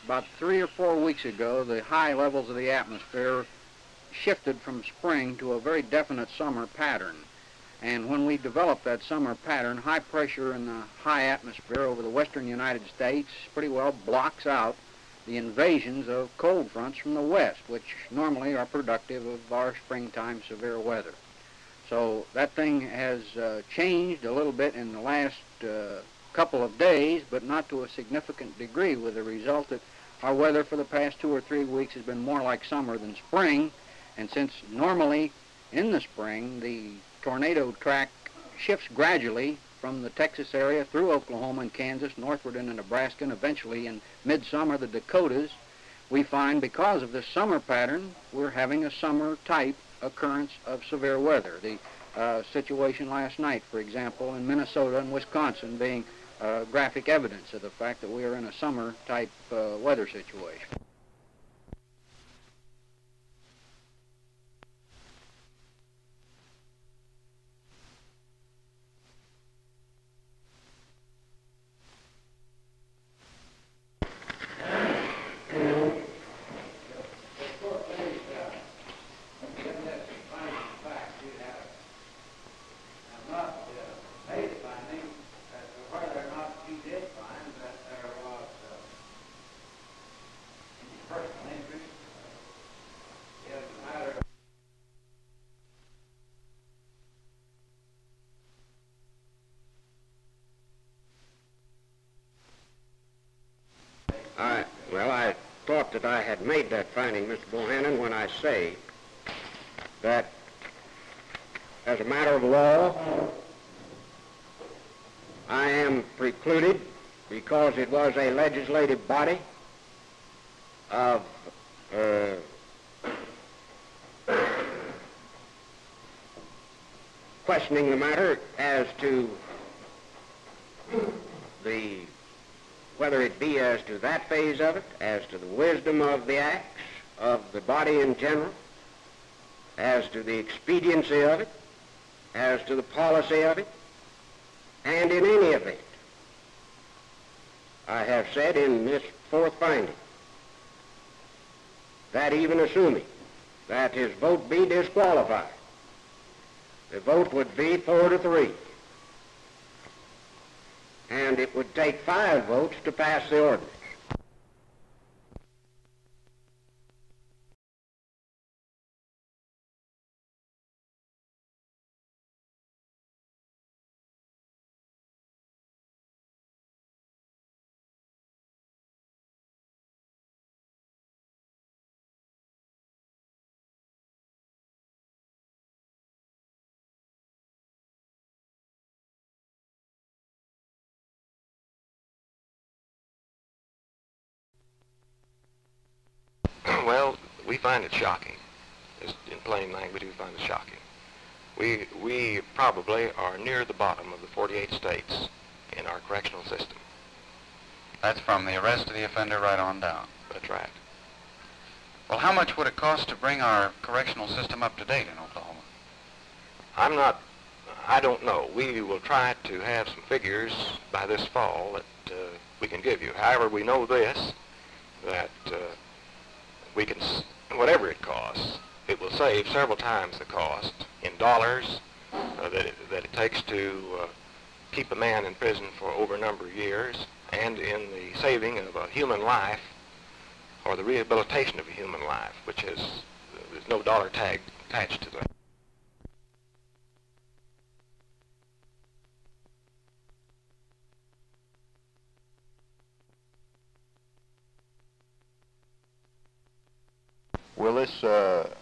about 3 or 4 weeks ago, the high levels of the atmosphere shifted from spring to a very definite summer pattern. And when we developed that summer pattern, high pressure in the high atmosphere over the western United States pretty well blocks out the invasions of cold fronts from the west, which normally are productive of our springtime severe weather. So that thing has changed a little bit in the last couple of days, but not to a significant degree, with the result that our weather for the past 2 or 3 weeks has been more like summer than spring. And since normally in the spring the tornado track shifts gradually from the Texas area through Oklahoma and Kansas, northward into Nebraska, and eventually in midsummer the Dakotas, we find because of this summer pattern we're having a summer type occurrence of severe weather. The situation last night, for example, in Minnesota and Wisconsin being graphic evidence of the fact that we are in a summer type weather situation. Well, I thought that I had made that finding, Mr. Bohannon, when I say that as a matter of law, I am precluded, because it was a legislative body, of questioning the matter as to whether it be as to that phase of it, as to the wisdom of the acts of the body in general, as to the expediency of it, as to the policy of it, and in any event, I have said in this fourth finding that even assuming that his vote be disqualified, the vote would be 4-3. And it would take 5 votes to pass the ordinance. Well, we find it shocking. Just in plain language, we find it shocking. We probably are near the bottom of the 48 states in our correctional system. That's from the arrest of the offender right on down. That's right. Well, how much would it cost to bring our correctional system up to date in Oklahoma? I don't know. We will try to have some figures by this fall that we can give you. However, we know this, that we can, whatever it costs, it will save several times the cost in dollars that it takes to keep a man in prison for over a number of years, and in the saving of a human life, or the rehabilitation of a human life, which is, there's no dollar tag attached to that. Will this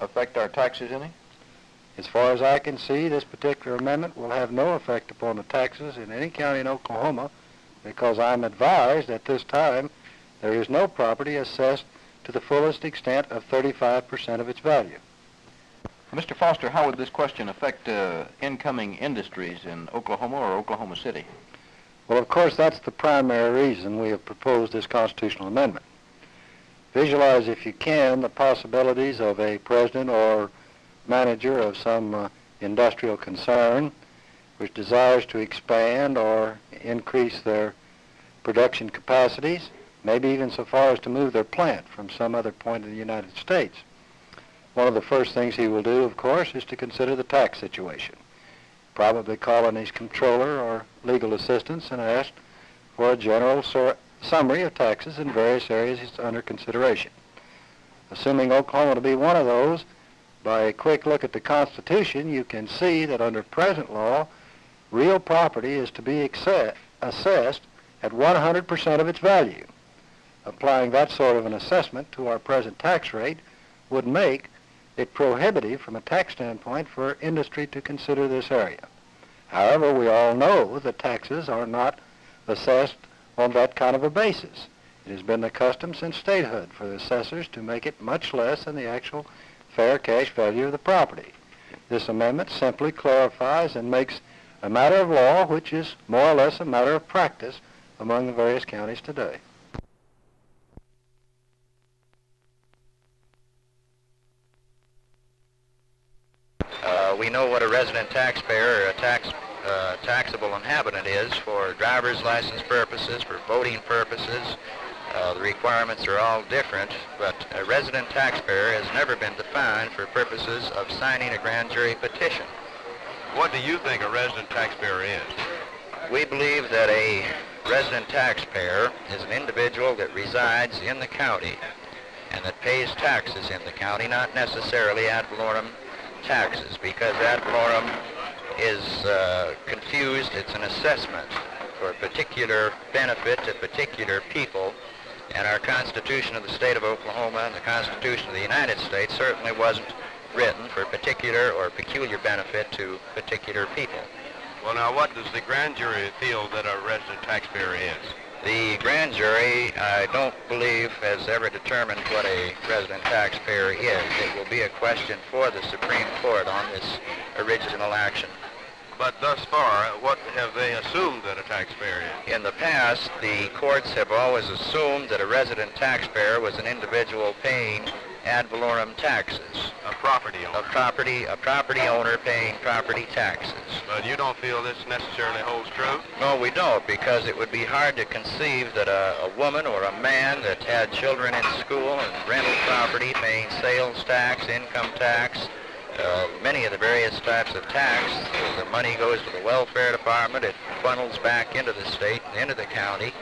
affect our taxes any? As far as I can see, this particular amendment will have no effect upon the taxes in any county in Oklahoma, because I'm advised at this time there is no property assessed to the fullest extent of 35% of its value. Mr. Foster, how would this question affect incoming industries in Oklahoma or Oklahoma City? Well, of course, that's the primary reason we have proposed this constitutional amendment. Visualize, if you can, the possibilities of a president or manager of some industrial concern which desires to expand or increase their production capacities, maybe even so far as to move their plant from some other point in the United States. One of the first things he will do, of course, is to consider the tax situation. Probably call on his controller or legal assistants and ask for a general summary of taxes in various areas under consideration. Assuming Oklahoma to be one of those, by a quick look at the Constitution, you can see that under present law, real property is to be assessed at 100% of its value. Applying that sort of an assessment to our present tax rate would make it prohibitive from a tax standpoint for industry to consider this area. However, we all know that taxes are not assessed on that kind of a basis. It has been the custom since statehood for the assessors to make it much less than the actual fair cash value of the property. This amendment simply clarifies and makes a matter of law, which is more or less a matter of practice among the various counties today. We know what a resident taxpayer or a taxable inhabitant is for driver's license purposes, for voting purposes. The requirements are all different, but a resident taxpayer has never been defined for purposes of signing a grand jury petition. What do you think a resident taxpayer is? We believe that a resident taxpayer is an individual that resides in the county and that pays taxes in the county, not necessarily ad valorem taxes, because ad valorem is confused. It's an assessment for a particular benefit to particular people, and our Constitution of the state of Oklahoma and the Constitution of the United States certainly wasn't written for particular or peculiar benefit to particular people. Well, now, what does the grand jury feel that a resident taxpayer is? The grand jury, I don't believe, has ever determined what a resident taxpayer is. It will be a question for the Supreme Court on this original action. But thus far, what have they assumed that a taxpayer is? In the past, the courts have always assumed that a resident taxpayer was an individual paying ad valorem taxes. A property owner. A property owner paying property taxes. But you don't feel this necessarily holds true? No, we don't, because it would be hard to conceive that a woman or a man that had children in school and rental property paying sales tax, income tax, many of the various types of tax, the money goes to the welfare department, it funnels back into the state and into the county.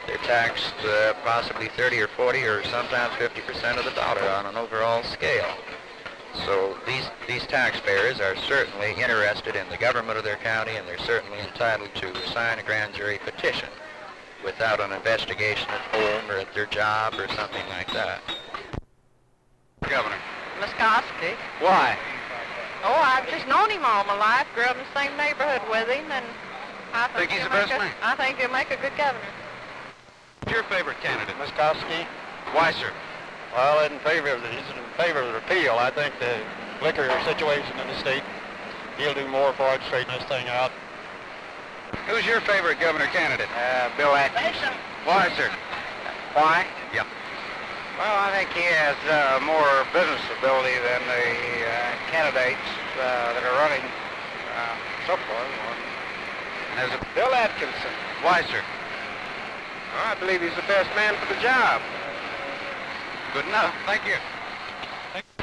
They're taxed possibly 30 or 40 or sometimes 50% of the dollar on an overall scale. So these taxpayers are certainly interested in the government of their county, and they're certainly entitled to sign a grand jury petition without an investigation at home or at their job or something like that. Governor. Muskowski. Why? Oh, I've just known him all my life, grew up in the same neighborhood with him, and I Think he's the best man? I think he'll make a good governor. Who's your favorite candidate? Muskowski. Why, sir? Well, he's in favor of the repeal. I think the liquor situation in the state, he'll do more for it, straighten this thing out. Who's your favorite governor candidate? Bill Atkinson. Why, sir? Why? Yeah. Well, I think he has more business ability than the candidates that are running so far. As a, Bill Atkinson. why, sir? I believe he's the best man for the job. Good enough. Thank you.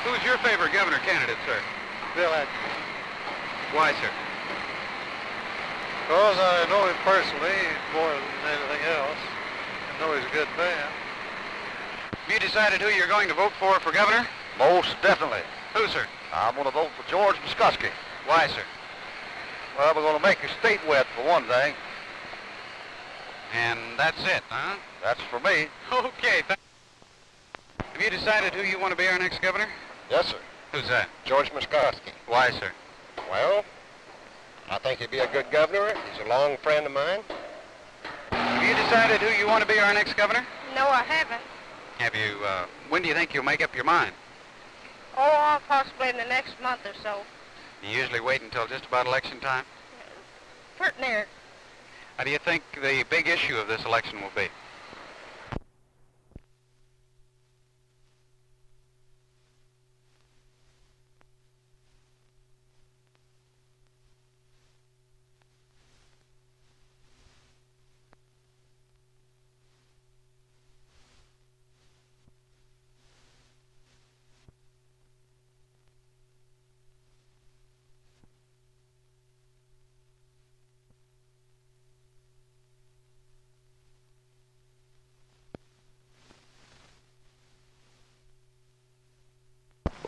Who's your favorite governor candidate, sir? Bill Atkinson. Why, sir? Because I know him personally more than anything else. I know he's a good man. Have you decided who you're going to vote for governor? Most definitely. Who, sir? I'm going to vote for George Muskowski. Why, sir? Well, we're going to make the state wet, for one thing. And that's it, huh? That's for me. Okay. Have you decided who you want to be our next governor? Yes, sir. Who's that? George Muskowski. Why, sir? Well, I think he'd be a good governor. He's a long friend of mine. Have you decided who you want to be our next governor? No, I haven't. Have you, when do you think you'll make up your mind? Oh, possibly in the next month or so. You usually wait until just about election time? Pretty near. How do you think the big issue of this election will be?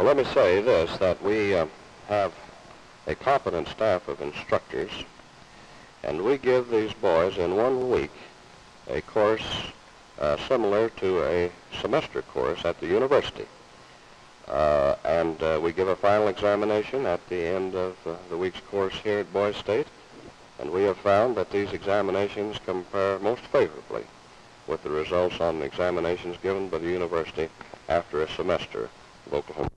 Well, let me say this, that we have a competent staff of instructors, and we give these boys in 1 week a course similar to a semester course at the university. And we give a final examination at the end of the week's course here at Boys State, and we have found that these examinations compare most favorably with the results on the examinations given by the university after a semester of Oklahoma.